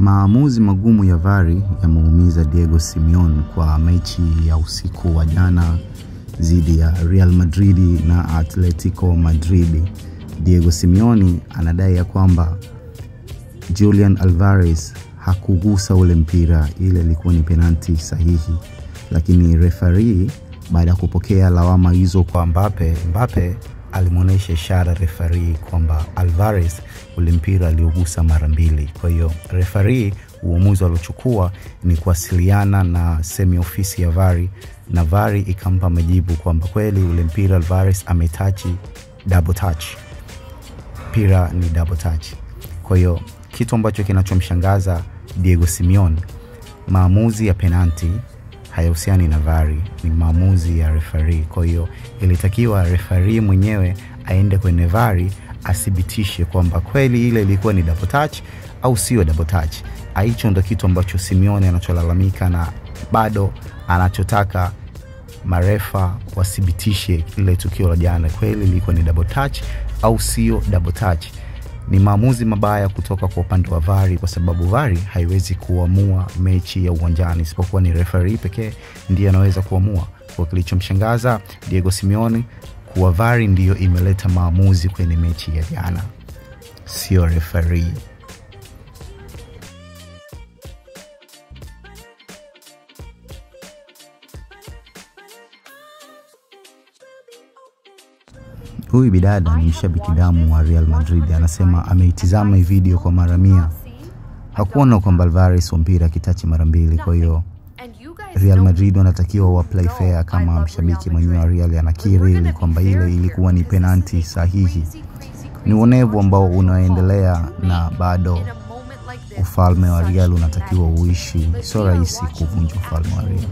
Maamuzi magumu ya VAR yameumiza Diego Simeone kwa mechi ya usiku wa jana dhidi ya Real Madrid na Atletico Madrid. Diego Simeone anadai ya kwamba Julian Alvarez hakugusa ule mpira, ile ilikuwa ni penalti sahihi, lakini referee baada ya kupokea lawama hizo kwa Mbappe alimuonesha ishara referee kwamba Alvarez ule mpira aliugusa mara mbili. Kwa hiyo referee uamuzi aliochukua ni kuwasiliana na semi ofisi ya VAR, na VAR ikampa majibu kwamba kweli ule mpira Alvarez ametouch, double touch. Mpira ni double touch. Kwa hiyo kitu ambacho kinachomshangaza Diego Simeone, maamuzi ya penalti hayahusiani na VAR, ni maamuzi ya referee. Kwa hiyo ilitakiwa referee mwenyewe aende kwenye VAR athibitishe kwamba kweli ile ilikuwa ni double touch au sio double touch. Hicho ndio kitu ambacho Simeone anacholalamika, na bado anachotaka marefa wathibitishe ile tukio la jana kweli ilikuwa ni double touch au sio double touch. Ni maamuzi mabaya kutoka kwa upande wa VAR, kwa sababu VAR haiwezi kuamua mechi ya uwanjani, isipokuwa ni referee pekee ndiye anaweza kuamua. Kwa kilichomshangaza Diego Simeone, kuwa VAR ndiyo imeleta maamuzi kwenye mechi ya jana, sio referee. Huyu bidada ni mshabiki damu wa Real Madrid, anasema ameitizama hii video kwa mara 100. Hakuona kwamba Alvarez mpira kitachi mara mbili. Kwa hiyo Real Madrid wanatakiwa wa play fair. Kama mshabiki mwenyewe wa Real anakiri kwamba ile ilikuwa ni penalti sahihi. Ni uonevu ambao unaendelea, na bado ufalme wa Real unatakiwa uishi. Sio rahisi kuvunja ufalme wa Real.